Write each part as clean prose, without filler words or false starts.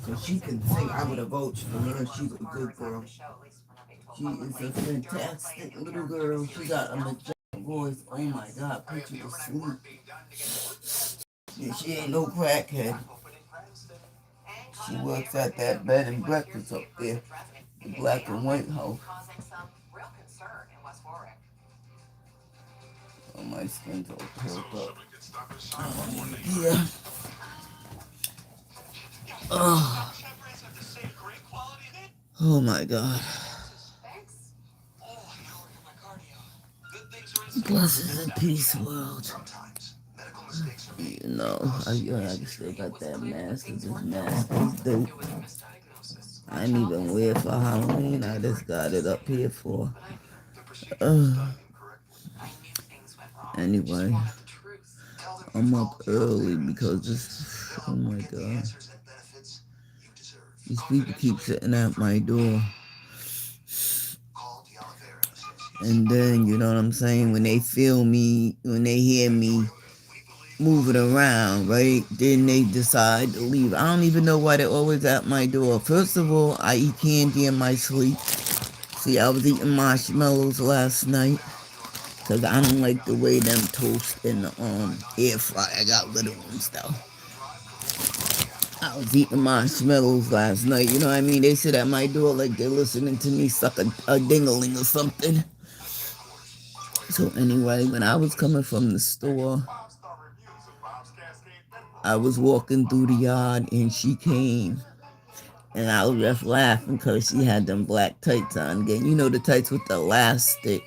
So she can sing. I would have voted for her. She's a good girl. She is a fantastic little girl. She got a majestic voice. Oh my God, put you to sleep. And she ain't no crackhead. She works at that bed and breakfast up there, the black and white house. Oh, my skin's all peeled up. Yeah. Oh, oh my God. Blessings and peace, world. You know, I still got that mask. This mask is dope. I ain't even wear it for Halloween. I just got it up here for. Uh, anyway, I'm up early because this. Oh my God. These people keep sitting at my door. And then, you know what I'm saying? When they feel me, when they hear me moving around, right? Then they decide to leave. I don't even know why they're always at my door. First of all, I eat candy in my sleep. See, I was eating marshmallows last night because I don't like the way them toast in the air fryer. I got little ones though. I was eating marshmallows last night. You know what I mean? They sit at my door like they're listening to me suck a dingling or something. So anyway, when I was coming from the store, I was walking through the yard and she came. And I was just laughing because she had them black tights on again. You know the tights with the elastic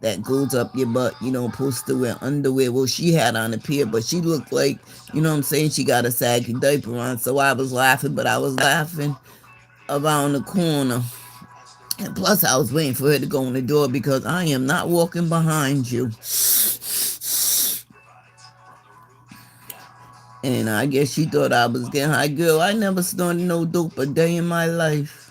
that goes up your butt. You don't supposed to wear underwear. Well, she had on a pair, but she looked like, you know what I'm saying, she got a saggy diaper on. So I was laughing, but I was laughing around the corner. And plus, I was waiting for her to go in the door because I am not walking behind you. And I guess she thought I was getting high. Girl, I never snorted no dope a day in my life.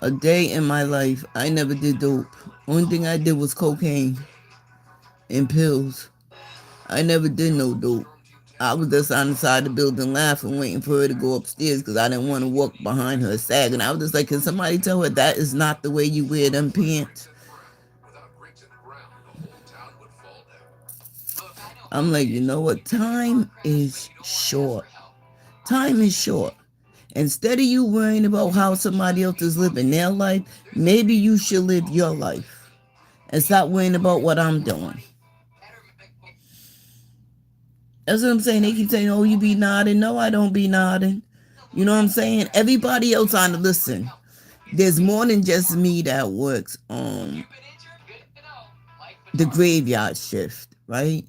A day in my life, I never did dope. Only thing I did was cocaine and pills. I never did no dope. I was just on the side of the building laughing, waiting for her to go upstairs because I didn't want to walk behind her sagging. I was just like, can somebody tell her that is not the way you wear them pants? I'm like, you know what? Time is short. Time is short. Instead of you worrying about how somebody else is living their life, maybe you should live your life and stop worrying about what I'm doing. That's what I'm saying. They keep saying, oh, you be nodding. No, I don't be nodding. You know what I'm saying? Everybody else on the listen. There's more than just me that works on the graveyard shift, right?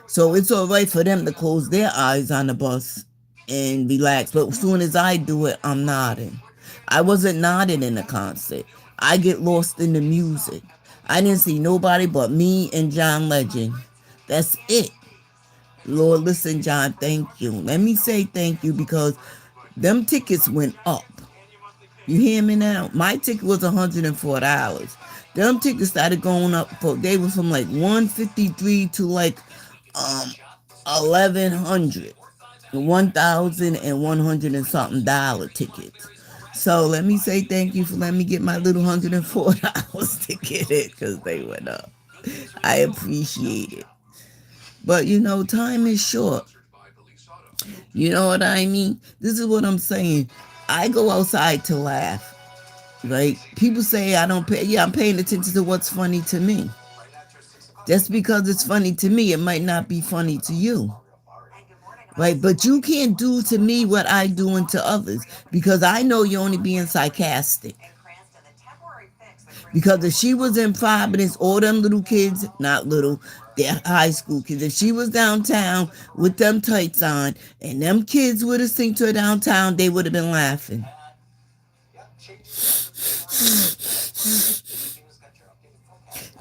So it's all right for them to close their eyes on the bus and relax. But as soon as I do it, I'm nodding. I wasn't nodding in the concert. I get lost in the music. I didn't see nobody but me and John Legend. That's it. Lord, listen, John, thank you. Let me say thank you because them tickets went up. You hear me now? My ticket was $104. Them tickets started going up for they was from like 153 to like 1100, 1,100 and something dollar tickets. So let me say thank you for letting me get my little $104 to get it because they went up. I appreciate it. But you know, time is short. You know what I mean? This is what I'm saying. I go outside to laugh, right? People say I don't pay. Yeah, I'm paying attention to what's funny to me. Just because it's funny to me, it might not be funny to you. Right? But you can't do to me what I do unto others because I know you're only being sarcastic. Because if she was in Providence, all them little kids, not little, they're high school kids, if she was downtown with them tights on and them kids would have seen to her downtown, they would have been laughing.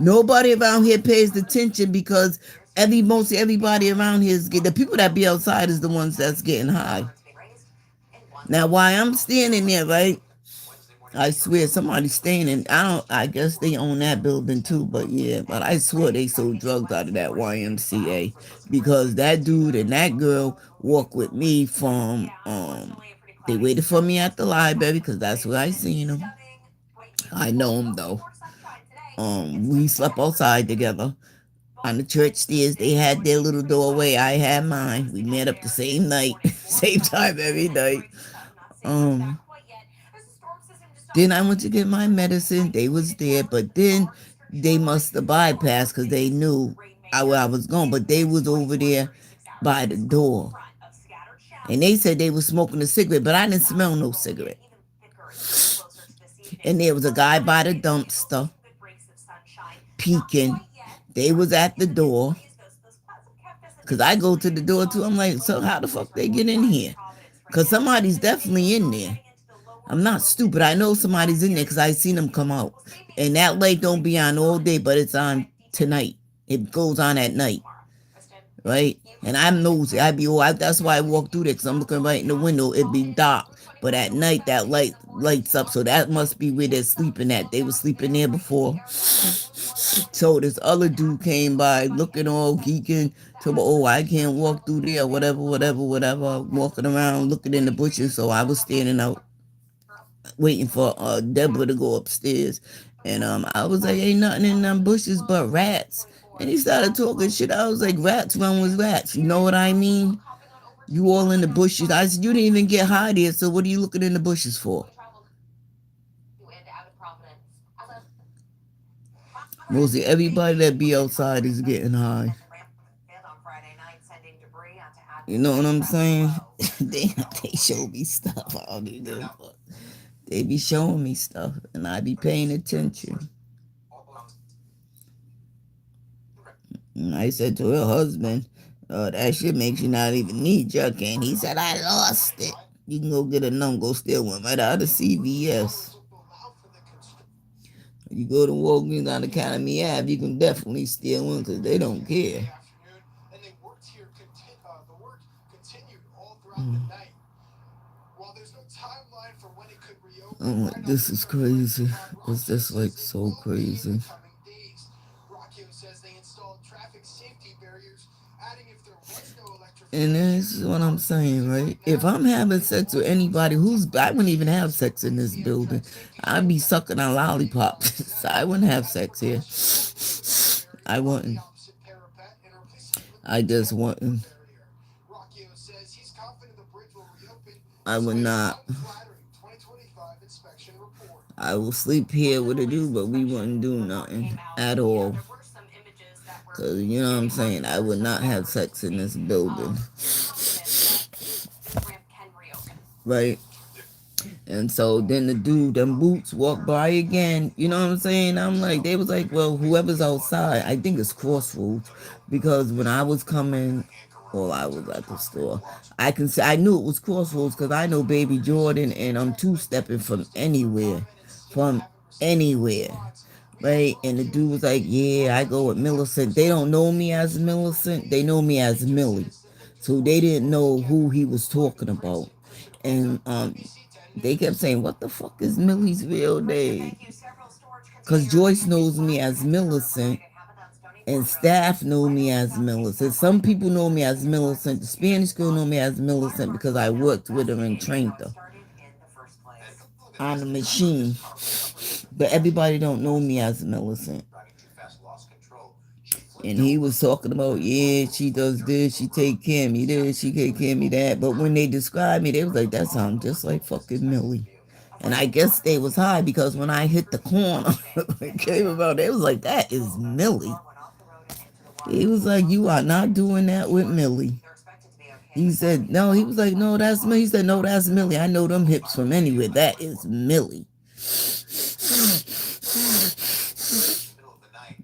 Nobody around here pays attention because mostly everybody around here is the people that be outside is the ones that's getting high. Now, why I'm standing there, right? I swear somebody's standing. I guess they own that building too, but yeah, but I swear they sold drugs out of that YMCA because that dude and that girl walked with me from They waited for me at the library because that's where I seen them. I know them though. We slept outside together on the church stairs. They had their little doorway. I had mine. We met up the same night, same time every night. Um, then I went to get my medicine. They was there, but then they must have bypassed because they knew where I was going. But they was over there by the door, and they said they was smoking a cigarette, but I didn't smell no cigarette. And there was a guy by the dumpster peeking. They was at the door. Cause I go to the door too. I'm like, so how the fuck they get in here? Cause somebody's definitely in there. I'm not stupid. I know somebody's in there because I seen them come out. And that light don't be on all day, but it's on tonight. It goes on at night, right? And I'm nosy. That's why I walk through there because I'm looking right in the window. It be dark, but at night that light lights up. So that must be where they're sleeping at. They were sleeping there before. So this other dude came by looking all geeking. So, oh, I can't walk through there, whatever. Walking around looking in the bushes. So I was standing out waiting for Deborah to go upstairs. And I was like, ain't nothing in them bushes but rats. And he started talking shit. I was like, rats run with rats. You know what I mean? You all in the bushes. I said, you didn't even get high there, so what are you looking in the bushes for? Mostly everybody that be outside is getting high. You know what I'm saying? they show me stuff. I don't even know. They be showing me stuff, and I be paying attention. And I said to her husband, that shit makes you not even need your cane. He said, I lost it. You can go get a numb, go steal one right out of CVS. You go to Walgreens on Academy Ave, you can definitely steal one because they don't care. I'm like, this is crazy. It's just like so crazy. And this is what I'm saying, right? If I'm having sex with anybody I wouldn't even have sex in this building. I'd be sucking on lollipops. I wouldn't have sex here. I wouldn't. I just wouldn't. I would not. I will sleep here with a dude, but we wouldn't do nothing at all. Cause you know what I'm saying? I would not have sex in this building. Right? And so then the dude, them boots walked by again. You know what I'm saying? I'm like, they was like, well, whoever's outside, I think it's Crossroads. Because when I was coming, well, I was at the store. I knew it was Crossroads because I know Baby Jordan and I'm two-stepping from anywhere. From anywhere. Right? And the dude was like, yeah, I go with Millicent. They don't know me as Millicent. They know me as Millie. So they didn't know who he was talking about. And they kept saying, what the fuck is Millie's real name? Because Joyce knows me as Millicent. And staff know me as Millicent. Some people know me as Millicent. The Spanish girl know me as Millicent because I worked with her and trained her on the machine. But everybody don't know me as Millicent. And he was talking about, yeah, she does this, she take care of me this, she take care of me that. But when they described me, they was like, that sounds just like fucking Millie. And I guess they was high because when I hit the corner, it came about, they was like, that is Millie. He was like, you are not doing that with Millie. He said, no, he was like, no, that's me. He said, no, that's Millie. I know them hips from anywhere. That is Millie.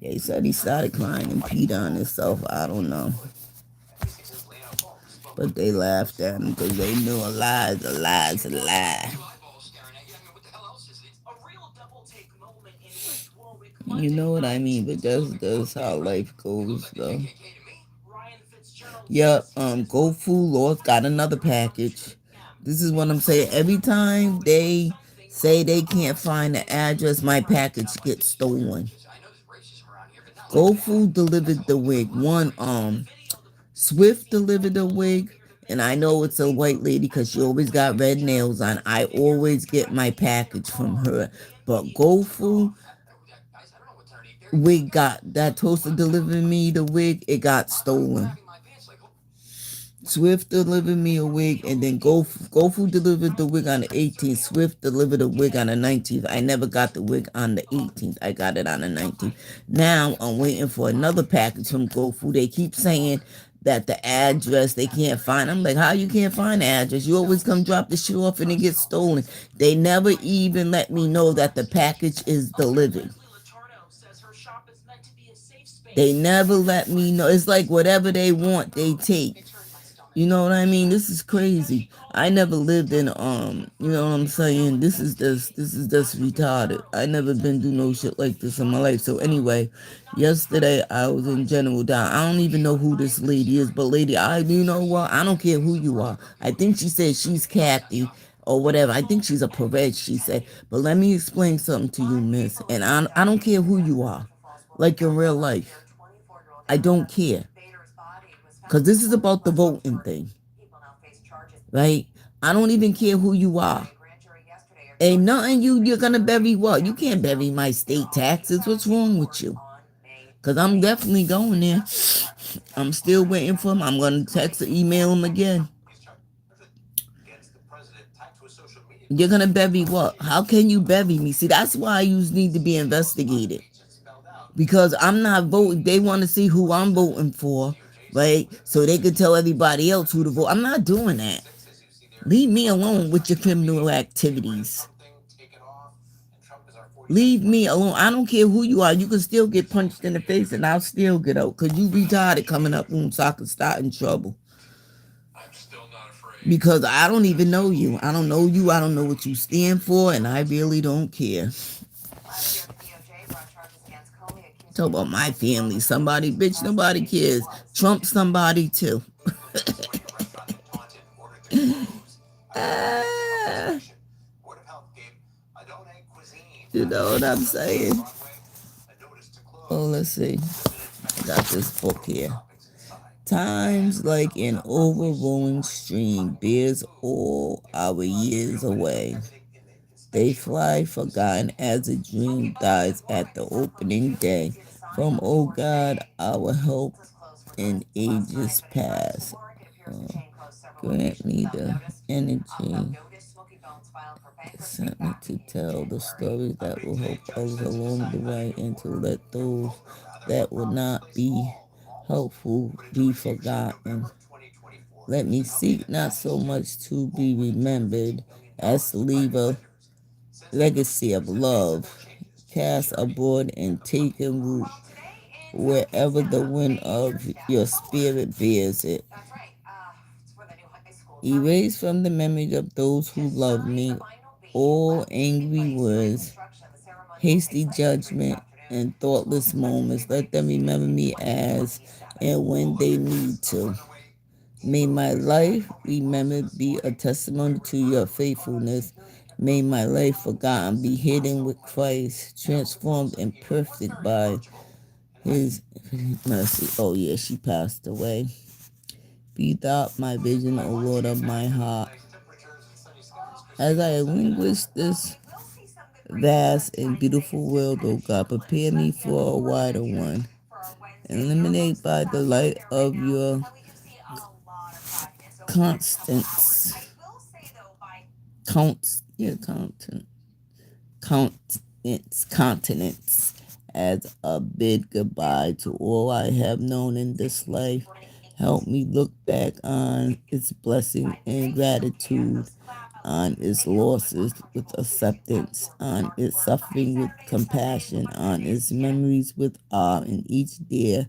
Yeah, he said he started crying and peed on himself. I don't know. But they laughed at him because they knew a lie is a lie is a lie. You know what I mean? But that's how life goes, though. Yep, Go Food Lost got another package. This is what I'm saying. Every time they say they can't find the address, my package gets stolen. Go Food delivered the wig. One Swift delivered the wig, And I know it's a white lady because she always got red nails on. I always get my package from her. But GoFu wig got that toaster delivering me the wig, it got stolen. Swift delivered me a wig, and then GoFu delivered the wig on the 18th. Swift delivered the wig on the 19th. I never got the wig on the 18th. I got it on the 19th. Now I'm waiting for another package from GoFu. They keep saying that the address they can't find. I'm like, how you can't find the address? You always come drop the shit off and it gets stolen. They never even let me know that the package is delivered. They never let me know. It's like whatever they want, they take. You know what I mean? This is crazy. I never lived in you know what I'm saying? This is just retarded. I never been through no shit like this in my life. So anyway, yesterday I was in General Down. I don't even know who this lady is, but lady, you know what? I don't care who you are. I think she said she's Kathy or whatever. I think she's a Perez, she said. But let me explain something to you, miss. And I don't care who you are. Like in real life. I don't care. Because this is about the voting thing. Right? I don't even care who you are. Ain't nothing you're going to bury what? You can't bury my state taxes. What's wrong with you? Because I'm definitely going there. I'm still waiting for him. I'm going to text or email him again. You're going to bury what? How can you bury me? See, that's why you need to be investigated. Because I'm not voting. They want to see who I'm voting for, right? So they can tell everybody else who to vote. I'm not doing that. Leave me alone with your criminal activities. Leave me alone. I don't care who you are. You can still get punched in the face and I'll still get out. Because you retarded coming up so I can start in trouble. Because I don't even know you. I don't know you. I don't know what you stand for. And I really don't care. Talk about my family. Somebody, bitch, nobody cares. Trump somebody too. You know what I'm saying? Oh, let's see. I got this book here. Times like an overrolling stream bears all our years away. They fly forgotten as a dream dies at the opening day. From, oh God, our help in ages past. Grant me the energy that sent me to tell the stories that will help others along the way and to let those that will not be helpful be forgotten. Let me seek not so much to be remembered as to leave a legacy of love, cast abroad and taken root wherever the wind of your spirit bears it. Erase from the memory of those who love me all angry words, hasty judgment, and thoughtless moments. Let them remember me as and when they need to. May my life remembered be a testimony to your faithfulness. May my life forgotten be hidden with Christ, transformed and perfect by his mercy. Oh yeah, she passed away. Be thou my vision, O Lord of my heart. As I relinquish this vast and beautiful world, O God, prepare me for a wider one. Illuminate by the light of your constance. Continents as a bid goodbye to all I have known in this life. Help me look back on its blessing and gratitude, on its losses with acceptance, on its suffering with compassion, on its memories with awe, in each dear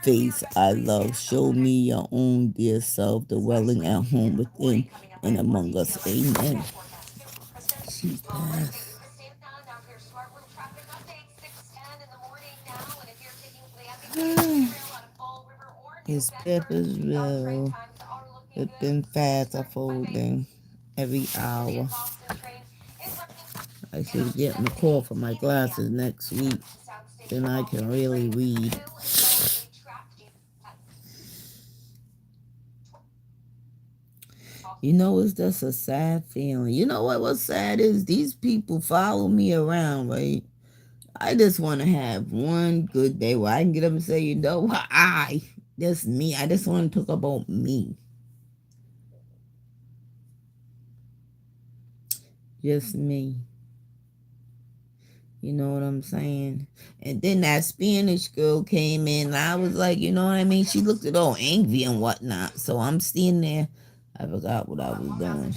face I love. Show me your own dear self, dwelling at home within and among us. Amen. She passed. His pepper's real. It's been fast unfolding every hour. I should get a call for my glasses next week. Then I can really read. You know, it's just a sad feeling. You know what? What's sad is these people follow me around, right? I just want to have one good day where I can get up and say, you know what, that's me. I just want to talk about me. Just me. You know what I'm saying? And then that Spanish girl came in, and I was like, you know what I mean? She looked at all angry and whatnot. So I'm standing there. I forgot what I was doing.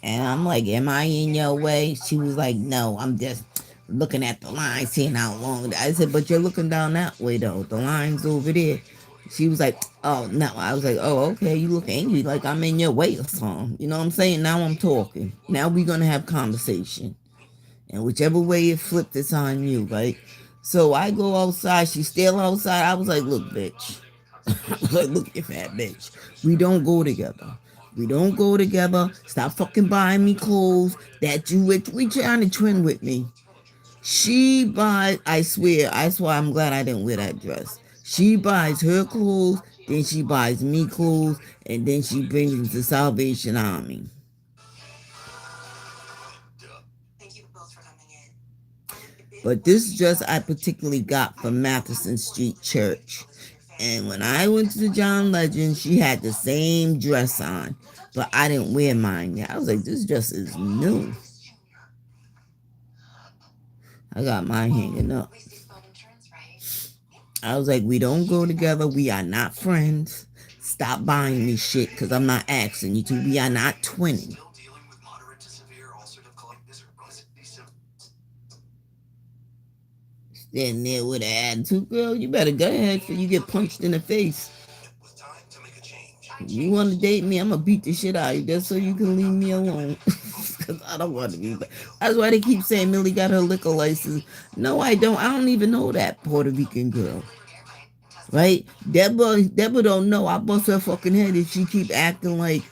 And I'm like, am I in your way? She was like, no, I'm just looking at the line, seeing how long. I said, but you're looking down that way, though. The line's over there. She was like, oh, no. I was like, oh, okay. You look angry like I'm in your way or something. You know what I'm saying? Now I'm talking. Now we're going to have conversation. And whichever way it flipped, it's on you, right? So I go outside. She's still outside. I was like, look, bitch. I was like, look, you fat bitch. We don't go together. We don't go together. Stop fucking buying me clothes that you we trying to trend with me. She buys, I swear I'm glad I didn't wear that dress. She buys her clothes, then she buys me clothes, and then she brings them to Salvation Army. But this dress I particularly got from Matheson Street Church. And when I went to the John Legend, she had the same dress on. But I didn't wear mine yet. I was like, this dress is new. I got mine hanging up. I was like, we don't go together. We are not friends. Stop buying me shit because I'm not asking you to. We are not 20. Standing there with an attitude, girl, you better go ahead before you get punched in the face. You want to date me? I'm going to beat the shit out of you just so you can leave me alone. Because I don't want to be. That's why they keep saying Millie got her liquor license. No, I don't. I don't even know that Puerto Rican girl. Right? Deborah don't know. I bust her fucking head if she keep acting like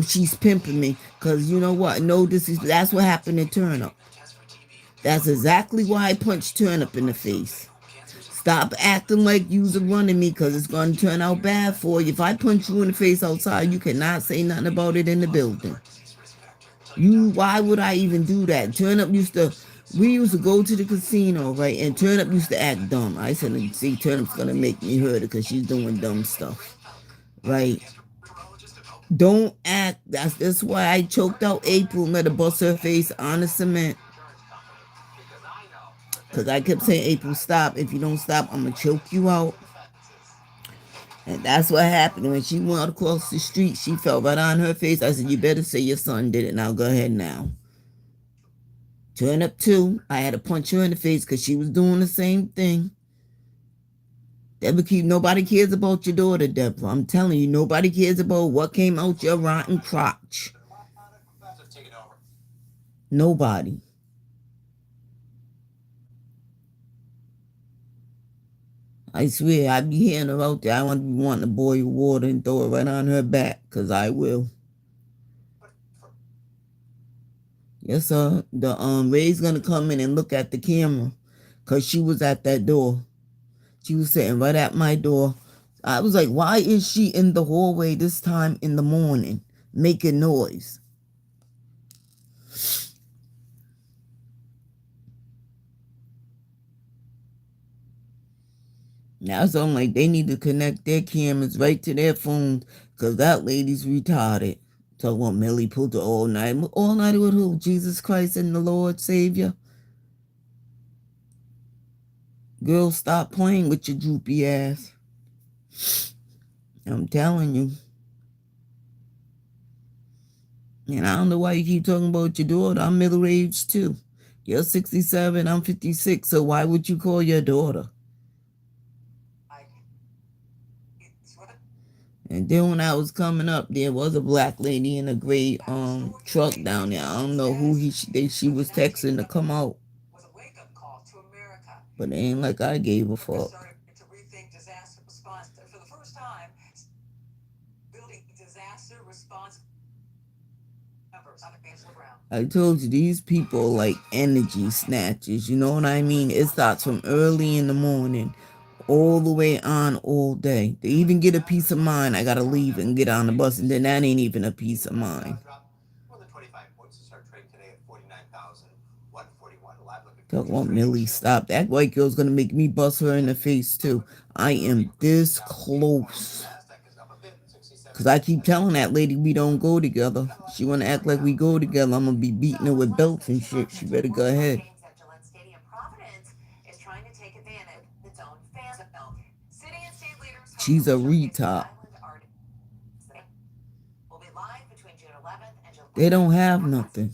she's pimping me. Because you know what? No, that's what happened to Turnip. That's exactly why I punched Turnip in the face. Stop acting like you's running me because it's going to turn out bad for you. If I punch you in the face outside, you cannot say nothing about it in the building. Why would I even do that? We used to go to the casino, right? And Turnip used to act dumb. I said, see, Turnip's going to make me hurt her because she's doing dumb stuff, right? Don't act. That's why I choked out April and let her bust her face on the cement. Because I kept saying, April, stop. If you don't stop, I'm going to choke you out. And that's what happened. When she went across the street, she fell right on her face. I said, you better say your son did it. Now go ahead now. Turnip too. I had to punch her in the face because she was doing the same thing. Nobody cares about your daughter, Deborah. I'm telling you, nobody cares about what came out your rotten crotch. Nobody. I swear, I be hearing her out there. I want to be wanting to boil water and throw it right on her back, because I will. Yes, sir. The Ray's gonna come in and look at the camera, because she was at that door. She was sitting right at my door. I was like, why is she in the hallway this time in the morning making noise? Now, so I'm like, they need to connect their cameras right to their phones because that lady's retarded. So, what, Millie pulled the all night? All night with who? Jesus Christ and the Lord Savior? Girl, stop playing with your droopy ass. I'm telling you. And I don't know why you keep talking about your daughter. I'm middle-aged too. You're 67, I'm 56, so why would you call your daughter? And then when I was coming up, there was a black lady in a gray truck down there. I don't know who she was texting to come out. But it ain't like I gave a fuck. I told you, these people like energy snatchers. You know what I mean? It starts from early in the morning all the way on all day. To even get a peace of mind, I gotta leave and get on the bus, and then that ain't even a peace of mind. Talk about Millie, stop. That white girl's gonna make me bust her in the face too. I am this close. Cause I keep telling that lady we don't go together. She wanna act like we go together. I'm gonna be beating her with belts and shit. She better go ahead. She's a retard. They don't have nothing.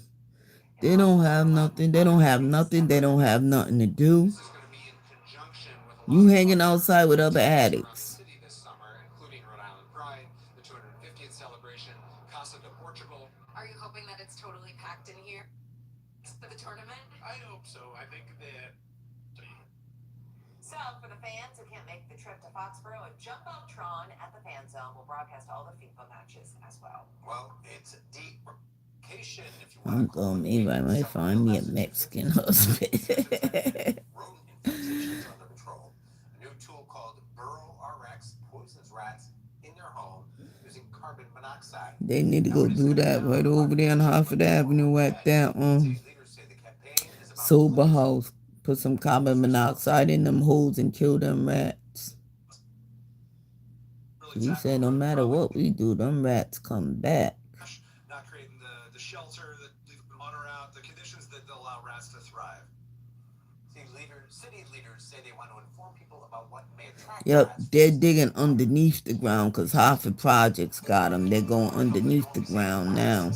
They don't have nothing. They don't have nothing. They don't have nothing to do. You hanging outside with other addicts. I'm going, maybe I might find me a Mexican husband. They need to go do that right over there on Hartford Avenue at that sober house. Put some carbon monoxide in them holes and kill them rats. We said no matter what we do, them rats come back. Yep, they're digging underneath the ground because Hartford Projects got them. They're going underneath the ground now.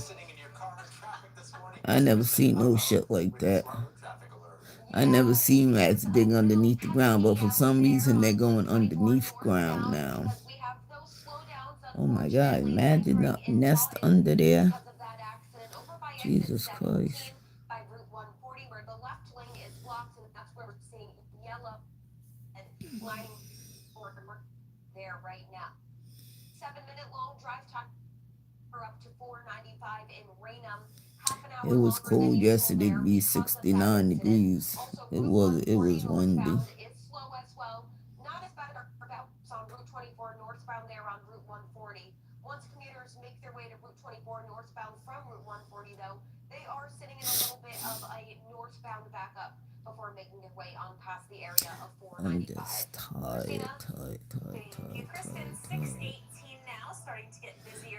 I never seen no shit like that. I never seen rats dig underneath the ground, but for some reason they're going underneath ground now. Oh my God, imagine the nest under there. Jesus Christ. It was cold yesterday, to be 69 degrees. It was windy. I'm just tired.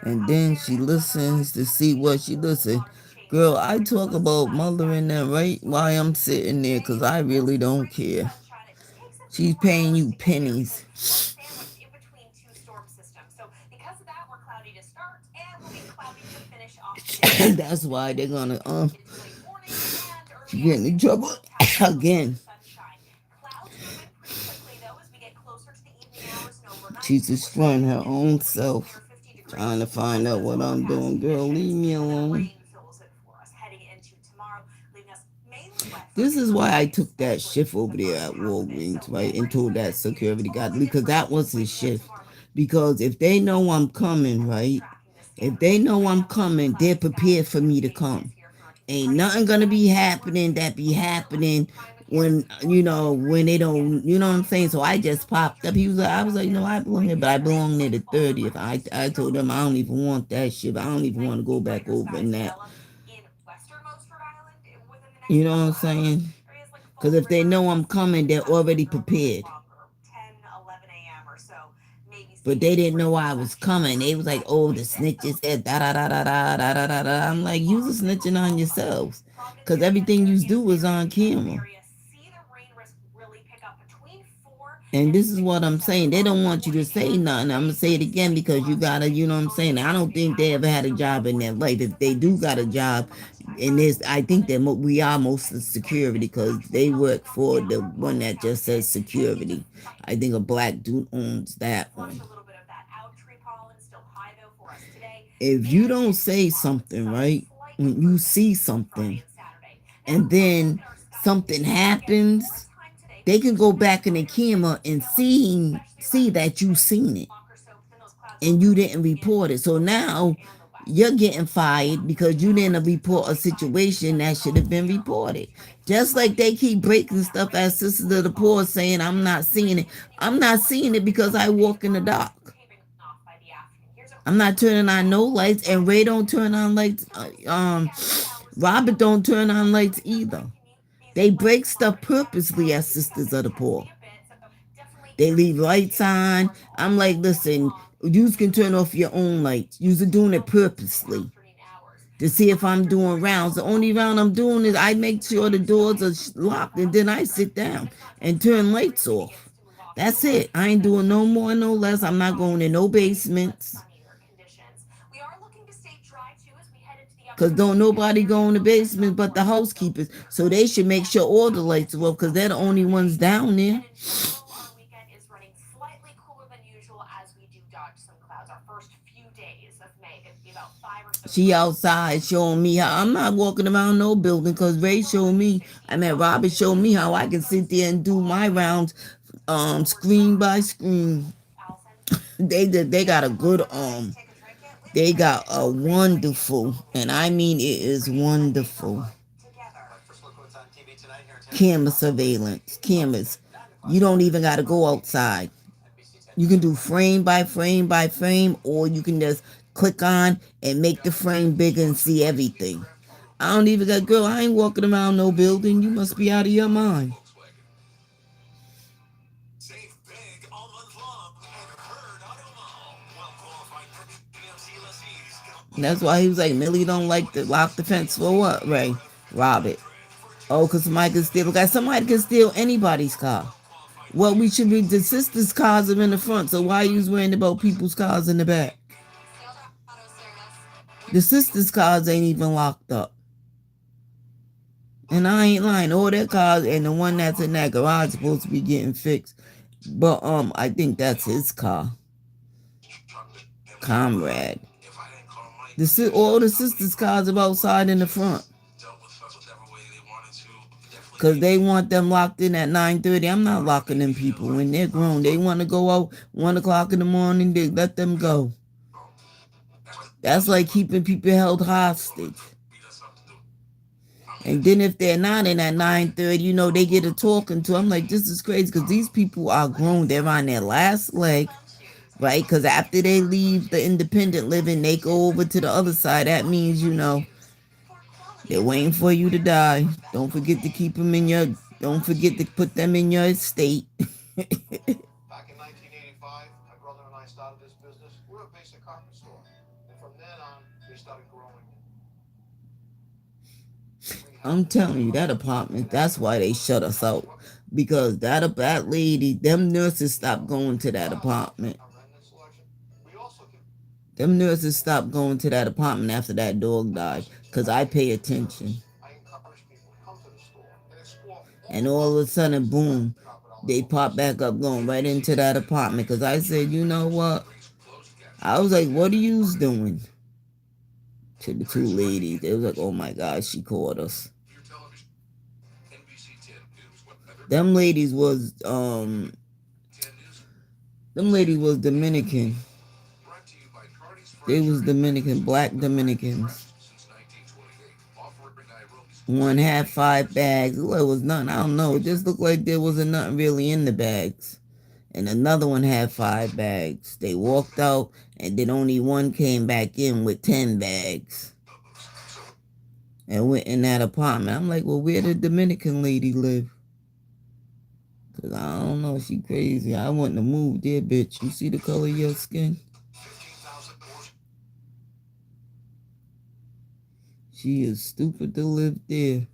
And then she listens to see what she listens. Girl, I talk about mothering them right while I'm sitting there because I really don't care. She's paying you pennies. That's why they're gonna get in trouble again. She's destroying her own self, trying to find out what I'm doing. Girl, leave me alone. This is why I took that shift over there at Walgreens, right, and told that security guy, because that was his shift. Because if they know I'm coming, right, if they know I'm coming, they're prepared for me to come. Ain't nothing gonna be happening that be happening when, when they don't, you know what I'm saying? So I just popped up. I was like, no, I belong here, but I belong there the 30th. I told them I don't even want that shit. I don't even want to go back over in that. You know what I'm saying? Because if they know I'm coming, they're already prepared. But they didn't know I was coming. They was like, oh, the snitches said da da da da da da da da da. I'm like, you was snitching on yourselves. Because everything you do is on camera. And this is what I'm saying. They don't want you to say nothing. I'm going to say it again because you got to, you know what I'm saying? I don't think they ever had a job in their life. If they do got a job in this, I think that we are mostly security because they work for the one that just says security. I think a black dude owns that one. If you don't say something, right, when you see something, and then something happens, they can go back in the camera and see that you seen it and you didn't report it. So now you're getting fired because you didn't report a situation that should have been reported. Just like they keep breaking stuff as Sisters of the Poor saying, I'm not seeing it. I'm not seeing it because I walk in the dark. I'm not turning on no lights, and Ray don't turn on lights. Robert don't turn on lights either. They break stuff purposely as Sisters of the Poor. They leave lights on. I'm like, listen, you can turn off your own lights. You're doing it purposely to see if I'm doing rounds. The only round I'm doing is I make sure the doors are locked, and then I sit down and turn lights off. That's it. I ain't doing no more, no less. I'm not going in no basements. Because don't nobody go in the basement but the housekeepers. So they should make sure all the lights are off because they're the only ones down there. She outside showing me how I'm not walking around no building because Ray showed me, Robert showed me how I can sit there and do my rounds screen by screen. They got a good they got a wonderful, and I mean it is wonderful, camera surveillance. Cameras. You don't even got to go outside. You can do frame by frame by frame, or you can just click on and make the frame bigger and see everything. I don't even got, girl, I ain't walking around no building. You must be out of your mind. And that's why he was like, Millie don't like to lock the fence for what, Ray? Robert. Oh, because somebody can steal. Guys, somebody can steal anybody's car. Well, we should be, the sisters' cars are in the front, so why are you worrying about people's cars in the back? The sisters' cars ain't even locked up. And I ain't lying. All their cars and the one that's in that garage is supposed to be getting fixed. But I think that's his car. Comrade. All the sisters' cars are outside in the front. Because they want them locked in at 9:30. I'm not locking them people when they're grown. They want to go out 1 o'clock in the morning, they let them go. That's like keeping people held hostage. And then if they're not in at 9:30, they get a talking to. I'm like, this is crazy because these people are grown. They're on their last leg, right? Because after they leave the independent living, they go over to the other side. That means, they're waiting for you to die. Don't forget to keep them in your, don't forget to put them in your estate. Back in 1985, my brother and I started this business. We were a basic carpet store. And from then on, we started growing. I'm telling you, that apartment, that's why they shut us out. Because that lady, them nurses stopped going to that apartment. Them nurses stopped going to that apartment after that dog died. Because I pay attention. And all of a sudden, boom, they pop back up going right into that apartment. Because I said, you know what? I was like, what are you doing? To the two ladies. They was like, oh my God, she caught us. Them ladies was Dominican. They was Dominican, black Dominicans. One had 5 bags. Well, it was nothing. I don't know. It just looked like there wasn't nothing really in the bags. And another one had 5 bags. They walked out, and then only one came back in with 10 bags. And went in that apartment. I'm like, well, where did the Dominican lady live? Because I don't know. She crazy. I wouldn't have moved there, bitch. You see the color of your skin? She is stupid to live there.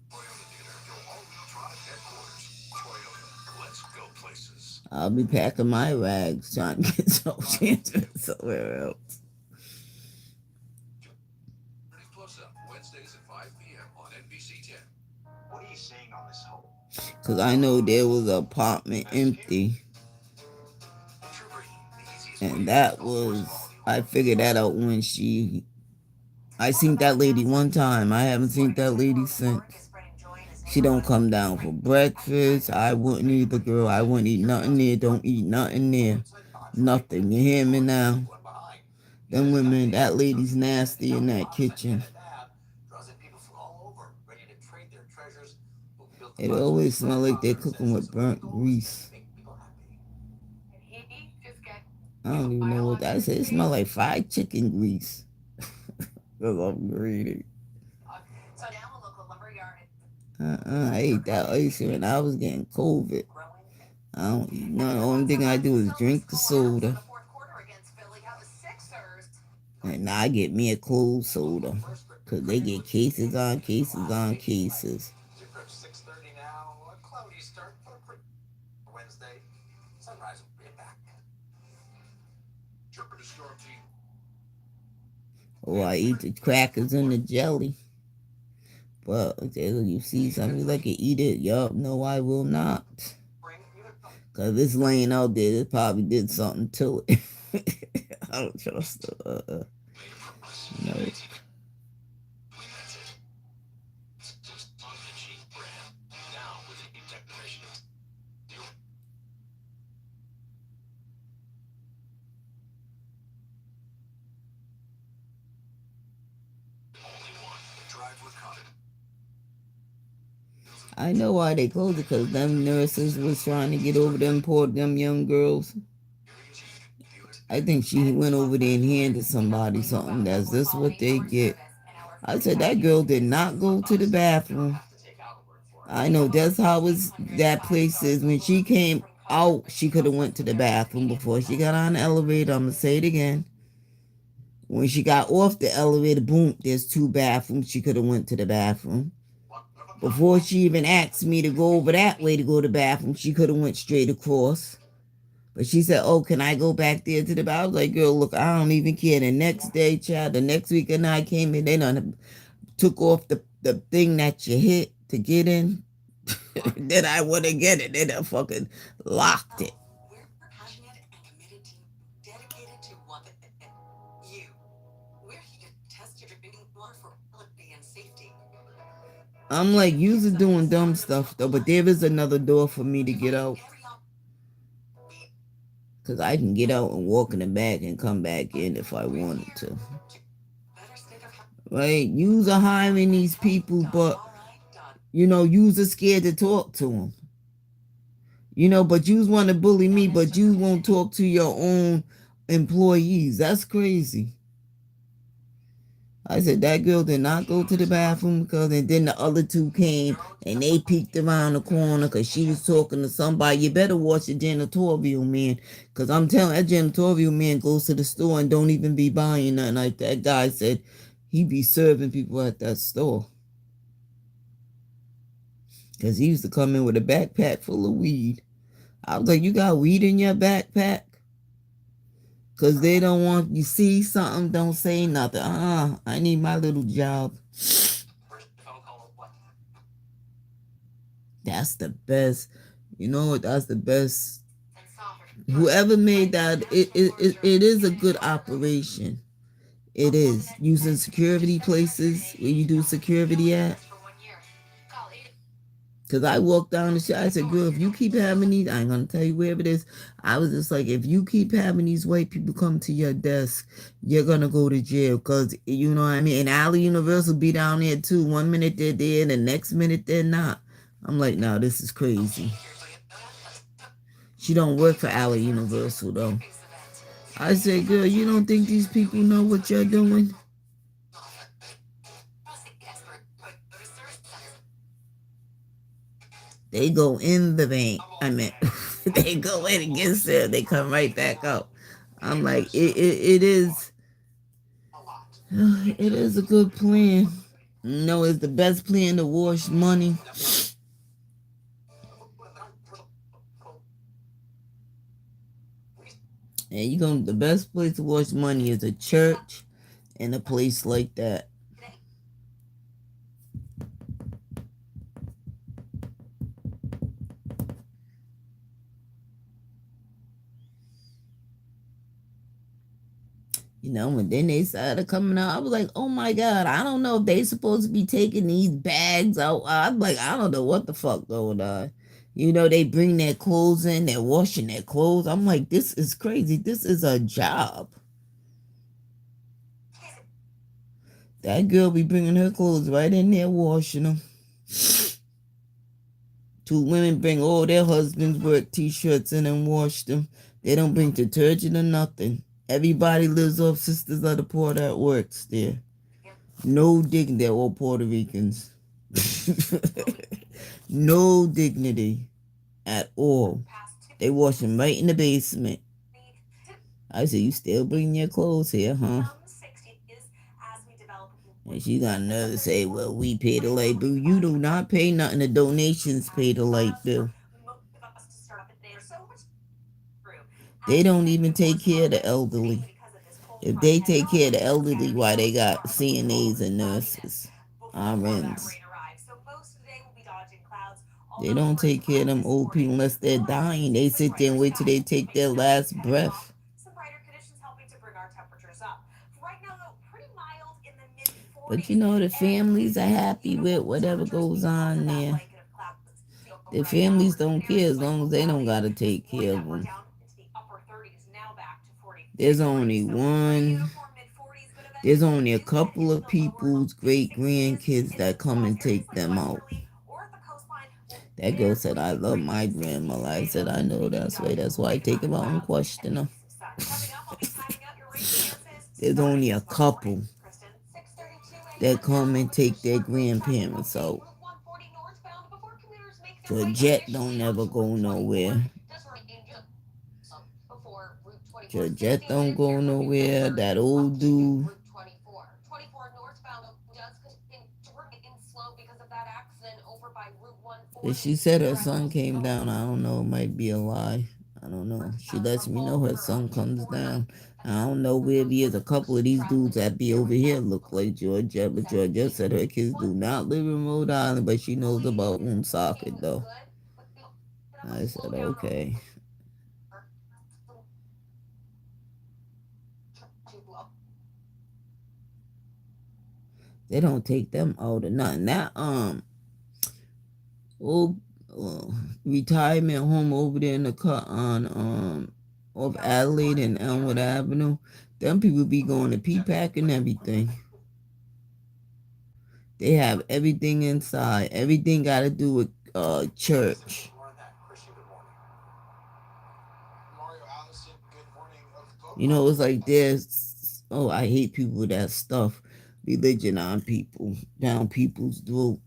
I'll be packing my rags trying to get somewhere else. Because I know there was an apartment empty. And that was, I figured that out when I seen that lady one time. I haven't seen that lady since. She don't come down for breakfast. I wouldn't either, girl. I wouldn't eat nothing there. Don't eat nothing there. Nothing. You hear me now? Them women, that lady's nasty in that kitchen. It always smells like they're cooking with burnt grease. I don't even know what that says. It smells like fried chicken grease. Because I'm greedy. I ate that ice when I was getting COVID. I don't eat none. The only thing I do is drink the soda. And now I get me a cold soda. Because they get cases on cases on cases. Oh, I eat the crackers and the jelly. But if you see something like it, eat it. Yup, no, I will not. Because it's laying out there, it probably did something to it. I don't trust it. No. I know why they closed it, because them nurses was trying to get over them poor them young girls. I think she went over there and handed somebody something. That's this what they get. I said that girl did not go to the bathroom. I know that's how that place is. When she came out, she could have went to the bathroom before she got on the elevator. I'm gonna say it again. When she got off the elevator, boom, there's two bathrooms. She could have went to the bathroom. Before she even asked me to go over that way to go to the bathroom, she could have went straight across. But she said, "Oh, can I go back there to the bathroom?" I was like, "Girl, look, I don't even care." The next day, child, the next week and I came in, they done took off the thing that you hit to get in. Then I wouldn't get it. They done fucking locked it. I'm like, you're doing dumb stuff though, but there is another door for me to get out. Because I can get out and walk in the back and come back in if I wanted to. Right? Yous are hiring these people, but, yous are scared to talk to them. But yous want to bully me, but you won't talk to your own employees. That's crazy. I said that girl did not go to the bathroom because, and then the other two came and they peeked around the corner because she was talking to somebody. You better watch the janitorial man, because I'm telling that janitorial man goes to the store and don't even be buying nothing. Like that guy said, he be serving people at that store. Because he used to come in with a backpack full of weed. I was like, you got weed in your backpack? Because they don't want you see something, don't say nothing. I need my little job. That's the best. You know what? That's the best. Whoever made that, it is a good operation. It is. Using security places where you do security at. Because I walked down the street, I said, girl, if you keep having these, I ain't going to tell you where it is. I was just like, if you keep having these white people come to your desk, you're going to go to jail. Because, you know what I mean? And Alley Universal be down there too. 1 minute they're there, the next minute they're not. I'm like, no, this is crazy. She don't work for Alley Universal, though. I said, girl, you don't think these people know what you're doing? They go in the bank. I mean, they go in and get served. They come right back out. I'm like, it is, it is a good plan. No, it's the best plan to wash money. And the best place to wash money is a church and a place like that. And then they started coming out. I was like, oh my God, I don't know if they supposed to be taking these bags out. I'm like, I don't know what the fuck going on. They bring their clothes in, they're washing their clothes. I'm like, this is crazy. This is a job. That girl be bringing her clothes right in there, washing them. Two women bring all their husbands' work t-shirts in and wash them. They don't bring detergent or nothing. Everybody lives off Sisters of the Poor that works there. No dignity. They're all Puerto Ricans. No dignity at all. They wash them right in the basement. I said, you still bring your clothes here, huh? And she got nerve to say, well, we pay the light bill. You do not pay nothing. The donations pay the light bill. They don't even take care of the elderly. If they take care of the elderly, why they got CNAs and nurses, RNs. They don't take care of them old people unless they're dying. They sit there and wait till they take their last breath. But you know, the families are happy with whatever goes on there. The families don't care as long as they don't got to take care of them. There's only one. There's only a couple of people's great grandkids that come and take them out. That girl said, I love my grandmother. I said, I know that's right. That's why I take them out and question them. There's only a couple that come and take their grandparents out. Georgette don't ever go nowhere. Georgette don't go nowhere. That old dude. If she said her son came down, I don't know. It might be a lie. I don't know. She lets me know her son comes down. I don't know where he is. A couple of these dudes that be over here look like Georgia, but Georgia said her kids do not live in Rhode Island, but she knows about Woonsocket, though. I said, okay. They don't take them out or nothing. That, old retirement home over there in the cut on off Adelaide and Elmwood Avenue. Them people be going to P-Pack and everything. They have everything inside. Everything got to do with church. You know, it's like there's, oh, I hate people with that stuff. Religion on people, down people's throat.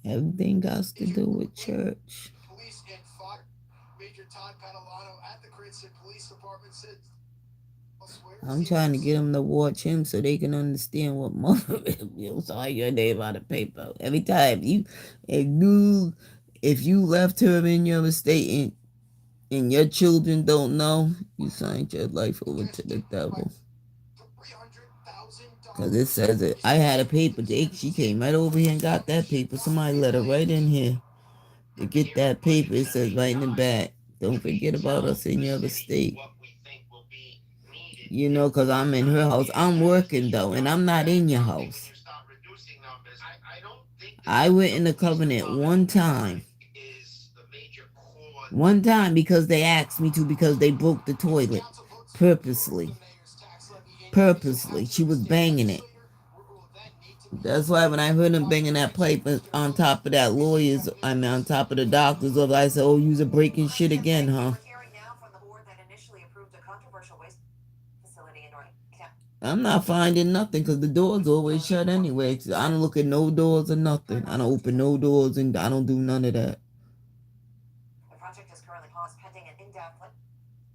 Everything got to do with church. Police and fire. Major Todd Catalano at the Cranston Police Department said, I'm trying to get them to watch him so they can understand what mother is. Saw your name on the paper. Every time if you left her in your estate and your children don't know, you signed your life over to the devil. Because it says it. I had a paper. She came right over here and got that paper. Somebody let her right in here to get that paper. It says right in the back, don't forget about us in your estate. You know, because I'm in her house. I'm working, though, and I'm not in your house. I went in the covenant one time. One time because they asked me to, because they broke the toilet. Purposely. She was banging it. That's why when I heard them banging that pipe on top of that on top of the doctor's office, I said, oh, you're breaking shit again, huh? I'm not finding nothing because the door's always shut anyway. I don't look at no doors or nothing. I don't open no doors and I don't do none of that.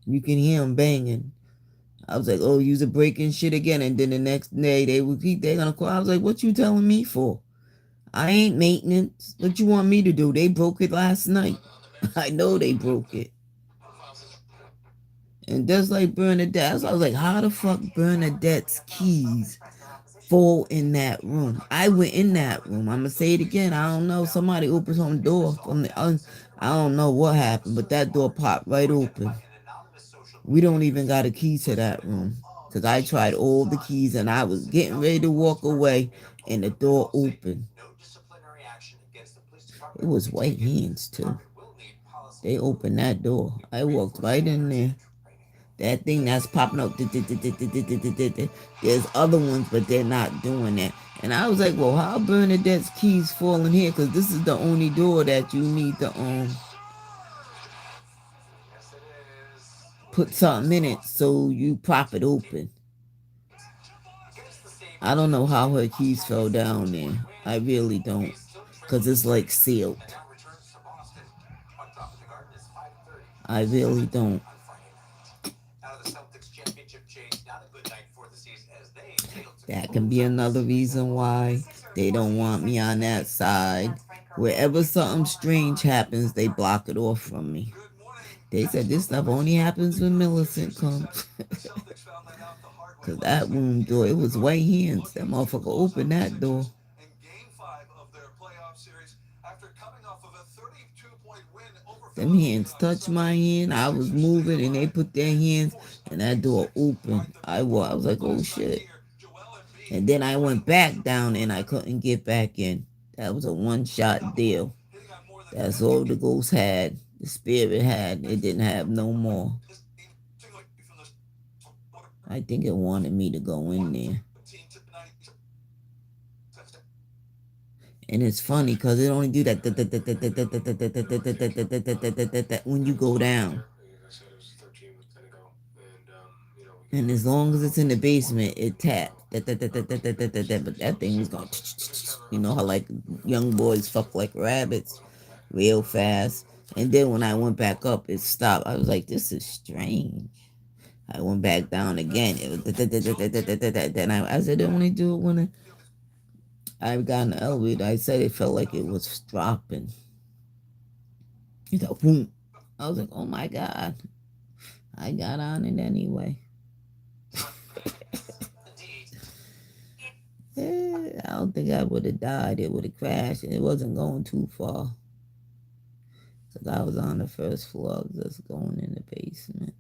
You can hear them banging. I was like, oh, you're breaking shit again. And then the next day they're gonna call. I was like, what you telling me for? I ain't maintenance. What you want me to do? They broke it last night. I know they broke it. And just like Bernadette, I was like, how the fuck Bernadette's keys fall in that room? I went in that room. I'm gonna say it again. I don't know. Somebody opened some door from the I don't know what happened, but that door popped right open. We don't even got a key to that room. Because I tried all the keys and I was getting ready to walk away and the door opened. It was white hands too. They opened that door. I walked right in there. That thing that's popping up. There's other ones, but they're not doing that. And I was like, well, how Bernadette's keys falling here? Because this is the only door that you need to put something in it so you prop it open. I don't know how her keys fell down there. I really don't. Because it's like sealed. I really don't. That can be another reason why they don't want me on that side. Wherever something strange happens, they block it off from me. They said this stuff only happens when Millicent comes. Because that room door, it was white hands. That motherfucker opened that door. Them hands touched my hand. I was moving and they put their hands and that door opened. I was like, oh shit. And then I went back down and I couldn't get back in. That was a one-shot deal. That's all the ghost had. The spirit had. It didn't have no more. I think it wanted me to go in there. And it's funny because it only do that when you go down. And as long as it's in the basement, it taps. But that thing was going, you know how like young boys fuck like rabbits real fast. And then when I went back up, it stopped. I was like, this is strange. I went back down again. It was then I said, I only do it when I got in the elevator. I said it felt like it was dropping. It's like, boom. I was like, oh my God. I got on it anyway. I don't think I would have died. It would have crashed and it wasn't going too far. Because I was on the first floor. I was just going in the basement.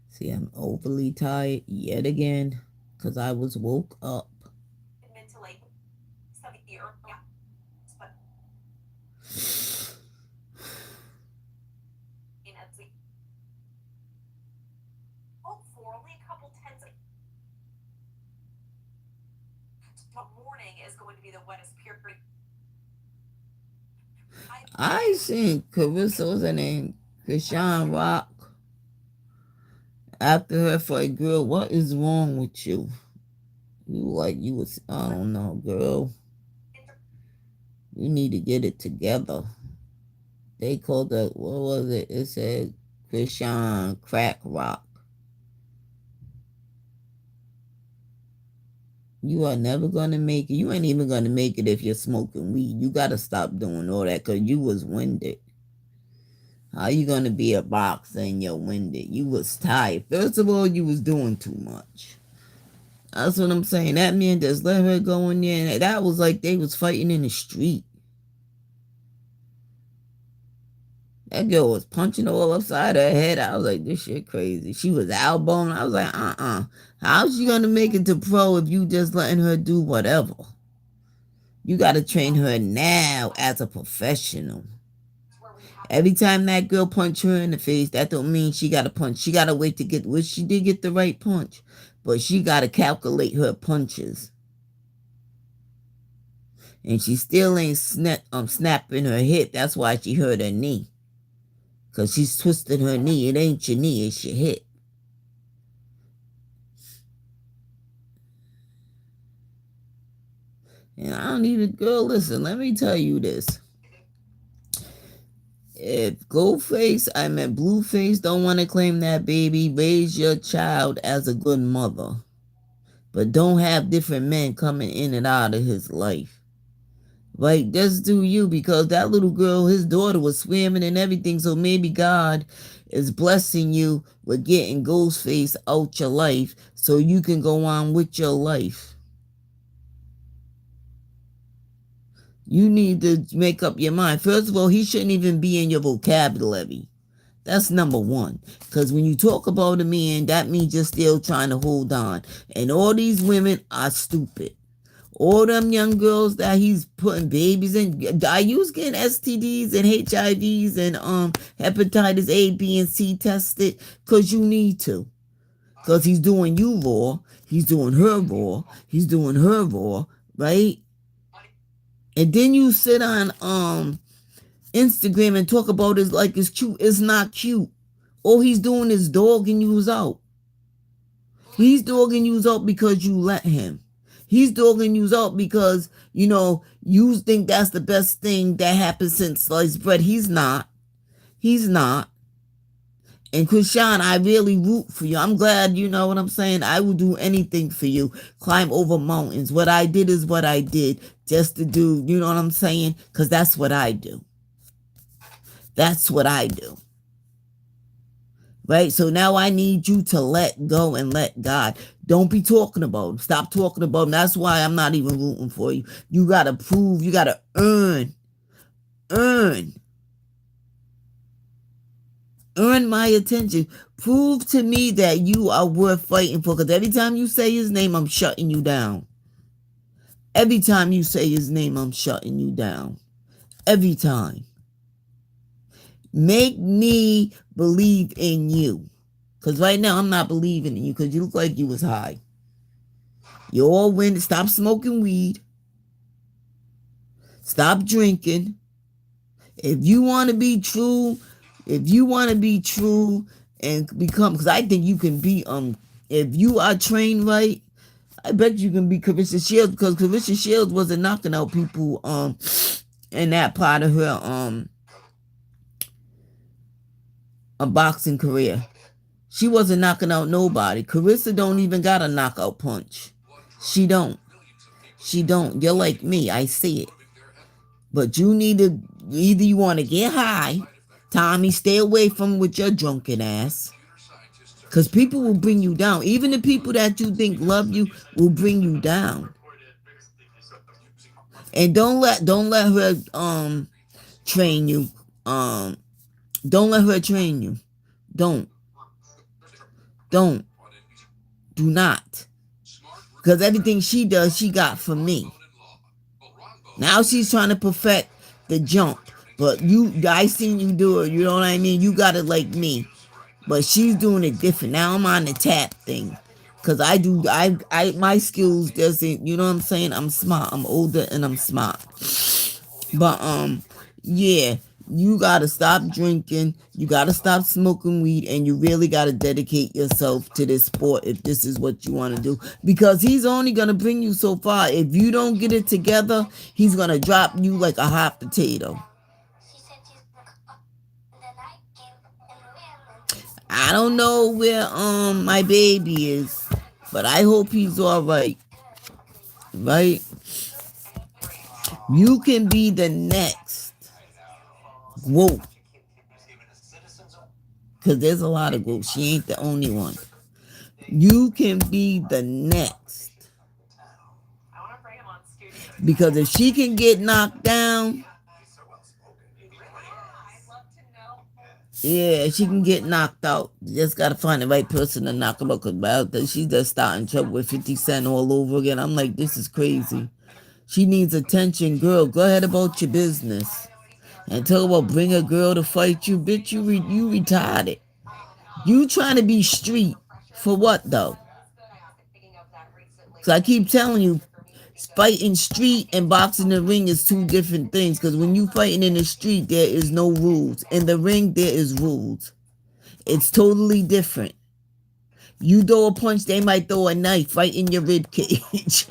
See, I'm overly tired yet again. Because I was woke up. I seen Carissa, what's her name? Krishan Rock. After her for a girl, what is wrong with you? You was, I don't know, girl. You need to get it together. They called her, what was it? It said Krishan Crack Rock. You are never going to make it. You ain't even going to make it if you're smoking weed. You got to stop doing all that because you was winded. How you going to be a boxer and you're winded? You was tired. First of all, you was doing too much. That's what I'm saying. That man just let her go in there. And that was like they was fighting in the street. That girl was punching all upside her head. I was like, this shit crazy. She was elbowing. I was like, how's she going to make it to pro if you just letting her do whatever? You got to train her now as a professional. Every time that girl punch her in the face, that don't mean she got to punch. She got to wait to get, well, she did get the right punch, but she got to calculate her punches. And she still ain't snapping her hip. That's why she hurt her knee. Because she's twisted her knee. It ain't your knee, it's your hip. And I don't need a girl. Listen, let me tell you this. If Blueface don't want to claim that baby, raise your child as a good mother. But don't have different men coming in and out of his life. Like, just do you, because that little girl, his daughter was swimming and everything, so maybe God is blessing you with getting Ghostface out your life so you can go on with your life. You need to make up your mind. First of all, he shouldn't even be in your vocabulary. That's number one. Because when you talk about a man, that means you're still trying to hold on. And all these women are stupid. All them young girls that he's putting babies in. Are you getting STDs and HIVs and hepatitis A, B, and C tested? Cause you need to. Cause he's doing you raw. He's doing her raw. He's doing her raw, right? And then you sit on Instagram and talk about it like it's cute. It's not cute. All he's doing is dogging you out. He's dogging you out because you let him. He's dogging you out because, you think that's the best thing that happened since sliced bread. He's not. He's not. And Krishan, I really root for you. I'm glad, you know what I'm saying? I will do anything for you. Climb over mountains. What I did is what I did just to do, you know what I'm saying? Because that's what I do. That's what I do. Right? So now I need you to let go and let God. Don't be talking about him. Stop talking about him. That's why I'm not even rooting for you. You got to prove. You got to earn. Earn my attention. Prove to me that you are worth fighting for. Because every time you say his name, I'm shutting you down. Every time you say his name, I'm shutting you down. Every time. Make me believe in you. Because right now, I'm not believing in you because you look like you was high. You all win. Stop smoking weed. Stop drinking. If you want to be true and become, because I think you can be, if you are trained right, I bet you can be Carissa Shields, because Carissa Shields wasn't knocking out people, in that part of her, a boxing career. She wasn't knocking out nobody. Carissa don't even got a knockout punch. She don't. You're like me. I see it. But you need to, either you want to get high. Tommy, stay away from with your drunken ass. Because people will bring you down. Even the people that you think love you will bring you down. And don't let her train you. Don't let her train you. Don't. Do not. Because everything she does, she got from me. Now she's trying to perfect the jump. But I seen you do it. You know what I mean? You got it like me. But she's doing it different. Now I'm on the tap thing. Because my skills doesn't, you know what I'm saying? I'm smart. I'm older and I'm smart. But, yeah. You got to stop drinking. You got to stop smoking weed. And you really got to dedicate yourself to this sport if this is what you want to do. Because he's only going to bring you so far. If you don't get it together, he's going to drop you like a hot potato. I don't know where my baby is. But I hope he's all right. Right? You can be the next. Whoa. Because there's a lot of groups. She ain't the only one. You can be the next. Because if she can get knocked down, yeah, she can get knocked out. You just got to find the right person to knock her out. Because she's just starting trouble with 50 Cent all over again. I'm like, this is crazy. She needs attention. Girl, go ahead about your business. And talk about bring a girl to fight you. Bitch, you retarded. You trying to be street. For what, though? Because I keep telling you, fighting street and boxing in the ring is two different things. Because when you fighting in the street, there is no rules. In the ring, there is rules. It's totally different. You throw a punch, they might throw a knife right in your rib cage.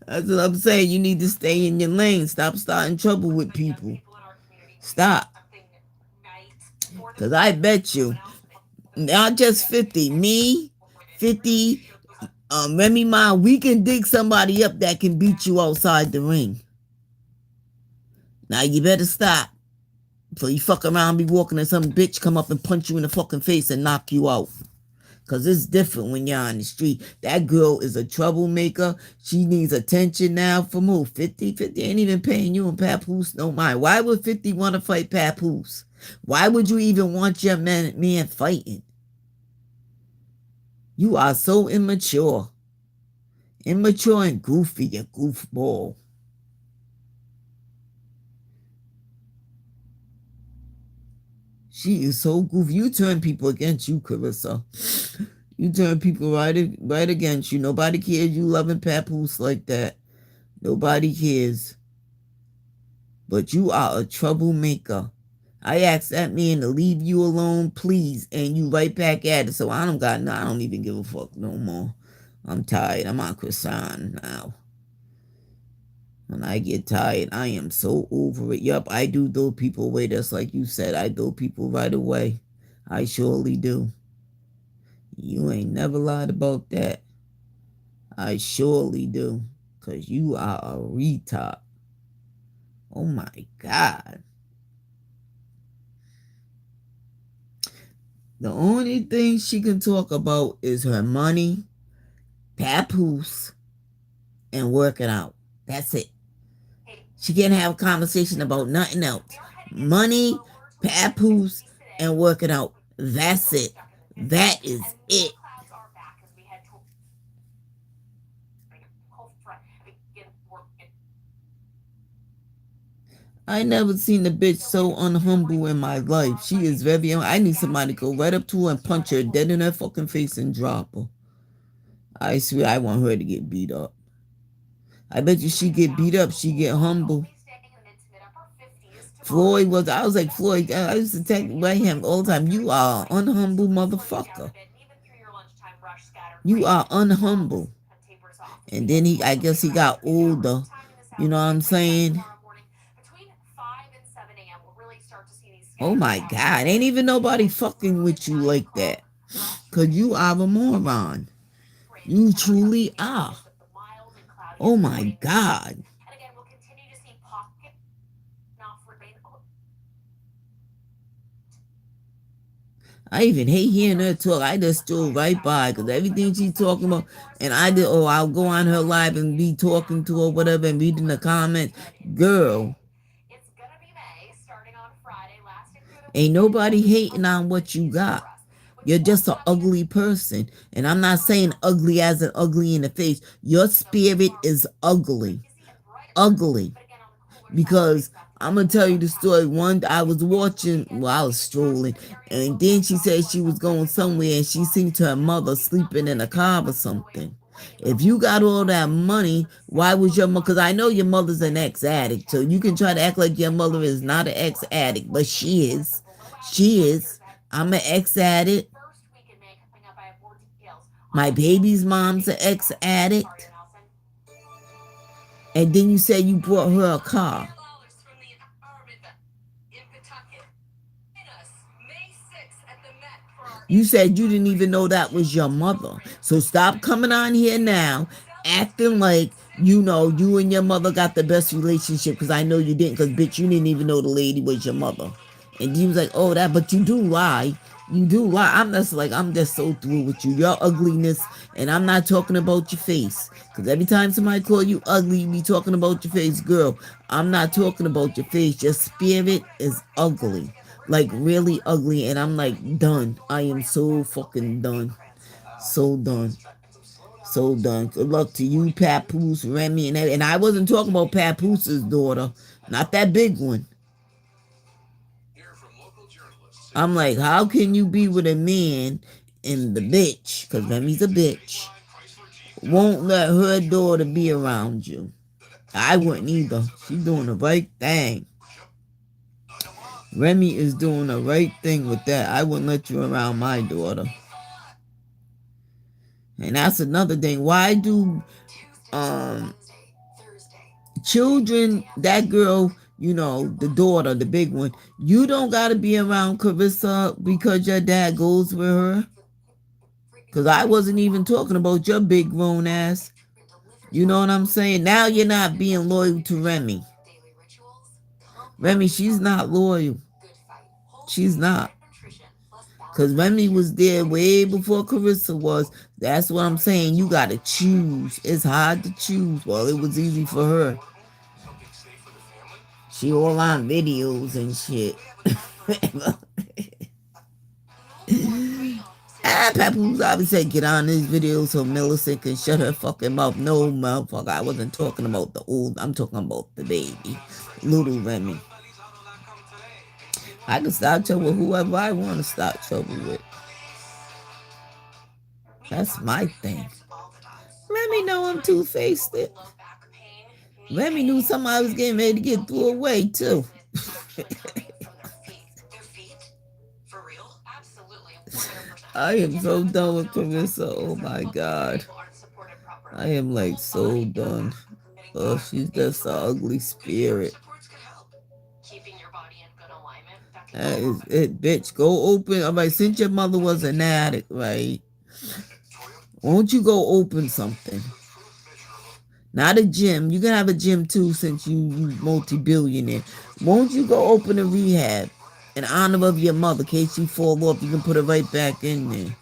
That's what I'm saying. You need to stay in your lane. Stop starting trouble with people. Stop. Because I bet you, not just 50, me, 50, Remy Ma, we can dig somebody up that can beat you outside the ring. Now you better stop. So you fuck around, be walking and some bitch come up and punch you in the fucking face and knock you out. Because it's different when you're on the street. That girl is a troublemaker. She needs attention now from who? 50? 50 ain't even paying you and Papoose no mind. Why would 50 want to fight Papoose? Why would you even want your man fighting? You are so immature. Immature and goofy, you goofball. She is so goofy. You turn people against you, Carissa. You turn people right against you. Nobody cares you loving papoose like that. Nobody cares. But you are a troublemaker. I asked that man to leave you alone, please, and you right back at it. So I don't even give a fuck no more. I'm tired. I'm on croissant now. When I get tired, I am so over it. Yup, I do throw people away. That's like you said. I throw people right away. I surely do. You ain't never lied about that. I surely do. Because you are a retard. Oh my God. The only thing she can talk about is her money, papoose, and working out. That's it. She can't have a conversation about nothing else. Money, papoose, and working out. That's it. That is it. I never seen a bitch so unhumble in my life. She is very. I need somebody to go right up to her and punch her dead in her fucking face and drop her. I swear, I want her to get beat up. I bet you she get beat up, she get humble. Floyd was. I was like Floyd. I used to text by him all the time. You are an unhumble motherfucker. You are unhumble. And then I guess he got older. You know what I'm saying? Oh my God. Ain't even nobody fucking with you like that. Because you are a moron. You truly are. Oh my God. I even hate hearing her talk. I just stood right by because everything she's talking about, and I'll go on her live and be talking to her, whatever, and reading the comments. Girl, ain't nobody hating on what you got. You're just an ugly person. And I'm not saying ugly as an ugly in the face. Your spirit is ugly. Ugly. Because I'm gonna tell you the story. I was watching, I was strolling, and then she said she was going somewhere and she seen her mother sleeping in a car or something. If you got all that money, why was your mother? Because I know your mother's an ex-addict, so you can try to act like your mother is not an ex-addict, but she is. She is. I'm an ex-addict. My baby's mom's an ex-addict. And then you say you brought her a car. You said you didn't even know that was your mother. So stop coming on here now acting like you know you and your mother got the best relationship, because I know you didn't, because bitch, you didn't even know the lady was your mother. And he was like, oh, that, but you do lie. You do lie. I'm just so through with you. Your ugliness, and I'm not talking about your face. Because every time somebody call you ugly, you be talking about your face. Girl, I'm not talking about your face. Your spirit is ugly. Like really ugly. And I'm like done. I am so fucking done. So done. So done. Good luck to you, Papoose, Remy, and I wasn't talking about Papoose's daughter. Not that big one. I'm like, how can you be with a man and the bitch, because Remy's a bitch, won't let her daughter be around you? I wouldn't either. She's doing the right thing. Remy is doing the right thing with that. I wouldn't let you around my daughter. And that's another thing. Why do children, that girl, you know, the daughter, the big one, you don't got to be around Carissa because your dad goes with her? Because I wasn't even talking about your big grown ass. You know what I'm saying? Now you're not being loyal to Remy. Remy, she's not loyal. She's not. Because Remy was there way before Carissa was. That's what I'm saying. You got to choose. It's hard to choose. Well, it was easy for her. She all on videos and shit. Papoose obviously said get on this video so Millicent can shut her fucking mouth. No, motherfucker, I wasn't talking about the old. I'm talking about the baby, little Remy. I can start trouble with whoever I want to start trouble with. That's my thing. Remy know I'm two-faced it. Remy knew somebody was getting ready to get through away too. I am so done with Carissa. Oh my god. I am like so done. Oh, she's just an ugly spirit. Bitch, go open. I'm like, since your mother was an addict, right? Won't you go open something? Not a gym. You can have a gym too since you multi-billionaire. Won't you go open a rehab in honor of your mother? In case you fall off, you can put it right back in there.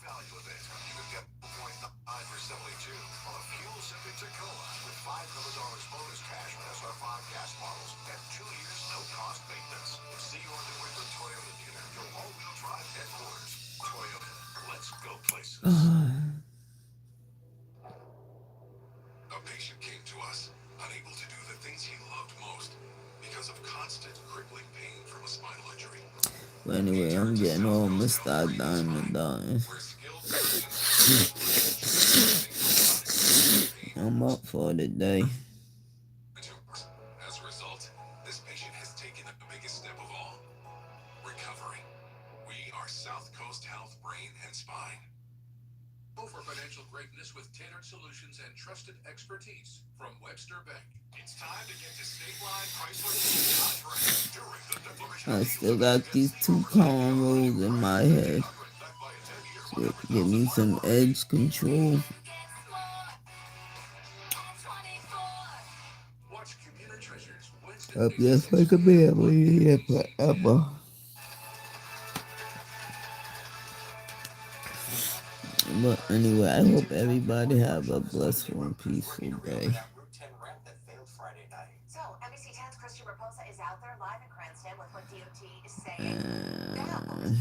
But anyway, I'm getting all Mr. Diamond done. I'm up for the day. As a result, this patient has taken the biggest step of all. Recovery. We are South Coast Health Brain and Spine. Over financial greatness with tailored solutions and trusted expertise from Webster Bank. It's time to get to State Line Chrysler Dodge. I still got these two cornrows in my head. So give me some edge control. Up just like a family here forever. But anyway, I hope everybody have a blessed and peaceful day. So, NBC 10's Christian Raposa is out there live in Cranston with what DOT is saying. Now, good morning.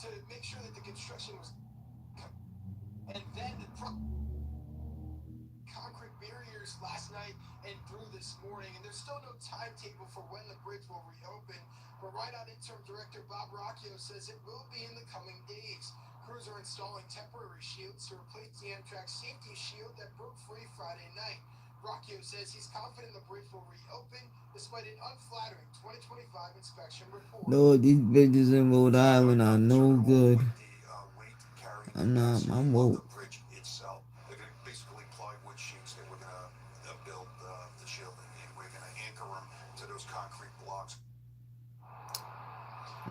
To make sure that the construction was, and then the concrete barriers last night and through this morning, and there's still no timetable for when the bridge will reopen. But right on interim director Bob Rocchio says it will be in the coming days. Crews are installing temporary shields to replace the Amtrak safety shield that broke free Friday night. Rocchio says he's confident the bridge will reopen despite an unflattering 2025 inspection report. Lord, these bridges in Rhode Island are no good. I'm woke. Basically plywood sheets that we're going to build the shield and we're going to anchor them to those concrete blocks.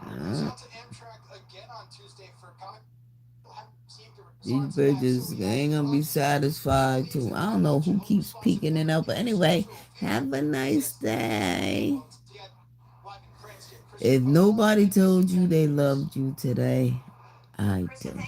To Amtrak again on Tuesday for these bridges ain't gonna be satisfied too. I don't know who keeps peeking it out, but anyway, have a nice day. If nobody told you they loved you today, I do.